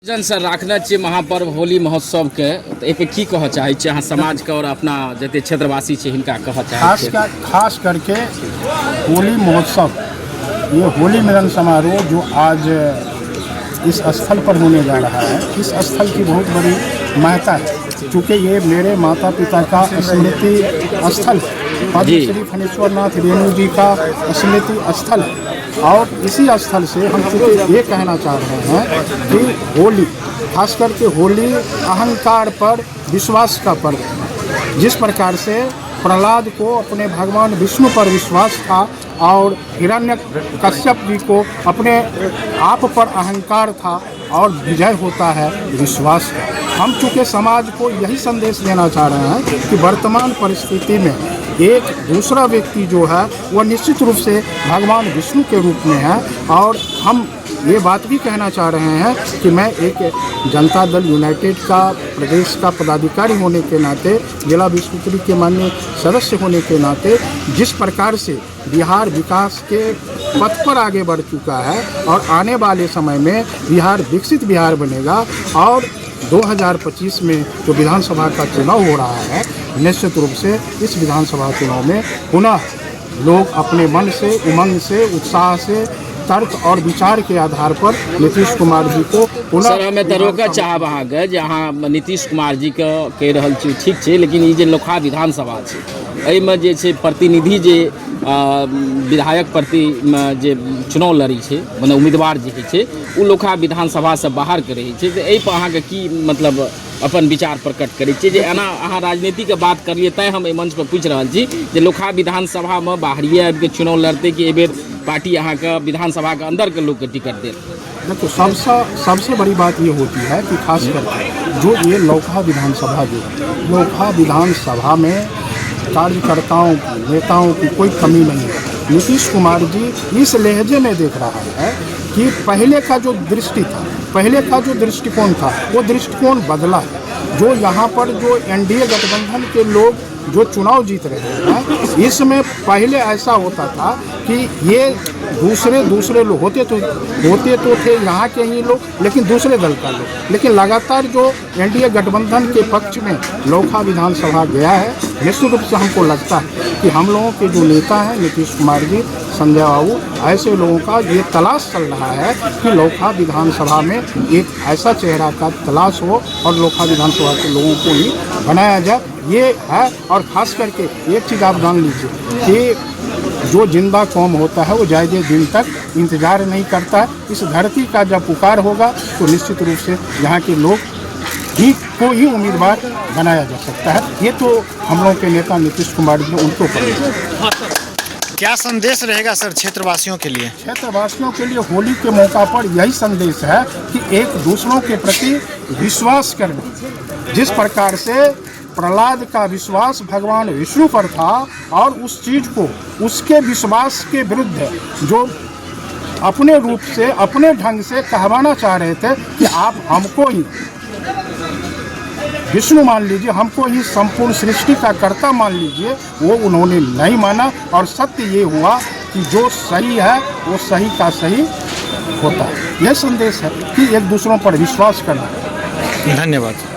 जन सर राखना चाहिए महापर्व होली महोत्सव के तो ए पे की कह चाहे अहाँ समाज के और अपना जते क्षेत्रवासी छे हिनका कह चाहे खास करके होली महोत्सव, ये होली मिलन समारोह जो आज इस स्थल पर होने जा रहा है, इस स्थल की बहुत बड़ी महत्ता है क्योंकि ये मेरे माता पिता का स्मृति स्थल, श्री फणेश्वर नाथ रेणु जी का स्मृति स्थल है। और इसी स्थल से हम चूँकि ये कहना चाह रहे हैं कि होली, खास करके होली अहंकार पर विश्वास का पर्व है। जिस प्रकार से प्रहलाद को अपने भगवान विष्णु पर विश्वास था और हिरण्यकश्यप जी को अपने आप पर अहंकार था और विजय होता है विश्वास का। हम चूँकि समाज को यही संदेश देना चाह रहे हैं कि वर्तमान परिस्थिति में एक दूसरा व्यक्ति जो है वह निश्चित रूप से भगवान विष्णु के रूप में है। और हम ये बात भी कहना चाह रहे हैं कि मैं एक जनता दल यूनाइटेड का प्रदेश का पदाधिकारी होने के नाते, जिला विश्वविद्यालय के माननीय सदस्य होने के नाते, जिस प्रकार से बिहार विकास के पथ पर आगे बढ़ चुका है और आने वाले समय में बिहार विकसित बिहार बनेगा और 2025 में जो विधानसभा का चुनाव हो रहा है, निश्चित रूप से इस विधानसभा चुनाव में पुनः लोग अपने मन से, उमंग से, उत्साह से, तर्क और विचार के आधार पर नीतीश कुमार जी को पुनः सर हमें तो रोक चाहब अहाँके जे अहाँ नीतीश कुमार जी के कहि रहल छी ठीक छै, लेकिन ई जे लोकहा विधानसभा छै एहिमे जे छै प्रतिनिधि जे विधायक प्रति जे चुनाव लड़ी छै, मने उम्मीदवार जे छै ओ लोकहा विधानसभा से बाहर के रहै छै, तऽ एहि पर अहाँके की मतलब अपन विचार प्रकट करै छियै जे एना अहाँ राजनीति के बात करिए तैं हम एहि मंच पर पूछि रहल छी जे लोकहा विधानसभा में बाहरिए आबि के चुनाव लड़ते कि एहि बेर पार्टी अहाँ के विधानसभा के अंदर के लोग के टिकट दे? देखो, सबसे बड़ी बात ये होती है कि खास करके जो ये लोकहा विधानसभा जो है, लोकहा विधानसभा में कार्यकर्ताओं की, नेताओं की कोई कमी नहीं है। नीतीश कुमार जी इस लहजे में देख रहा है कि पहले का जो दृष्टि था, पहले का जो दृष्टिकोण था, वो दृष्टिकोण बदला है। जो यहाँ पर जो एनडीए गठबंधन के लोग जो चुनाव जीत रहे हैं, इसमें पहले ऐसा होता था कि ये दूसरे लोग होते तो थे यहाँ के ही लोग, लेकिन दूसरे दल का लोग, लेकिन लगातार जो एनडीए गठबंधन के पक्ष में लोकहा विधानसभा गया है, निश्चित रूप से हमको लगता है कि हम लोगों के जो नेता हैं नीतीश कुमार जी, संजय बाबू, ऐसे लोगों का ये तलाश चल रहा है कि लोकहा विधानसभा में एक ऐसा चेहरा का तलाश हो और लोकहा विधानसभा के लोगों को ही बनाया जाए, ये है। और ख़ास करके एक चीज़ आप जान लीजिए कि जो जिंदा कौम होता है वो ज़्यादा दिन तक इंतज़ार नहीं करता है। इस धरती का जब पुकार होगा तो निश्चित रूप से यहाँ के लोग ही को ही उम्मीदवार बनाया जा सकता है। ये तो हम लोग के नेता नीतीश कुमार जी उनको पड़ेगा। क्या संदेश रहेगा सर क्षेत्रवासियों के लिए? क्षेत्रवासियों के लिए होली के मौका पर यही संदेश है कि एक दूसरों के प्रति विश्वास करना। जिस प्रकार से प्रहलाद का विश्वास भगवान विष्णु पर था और उस चीज़ को, उसके विश्वास के विरुद्ध जो अपने रूप से, अपने ढंग से कहवाना चाह रहे थे कि आप हमको ही विष्णु मान लीजिए, हमको ही संपूर्ण सृष्टि का कर्ता मान लीजिए, वो उन्होंने नहीं माना। और सत्य ये हुआ कि जो सही है वो सही का सही होता है। यह संदेश है कि एक दूसरों पर विश्वास करना। धन्यवाद।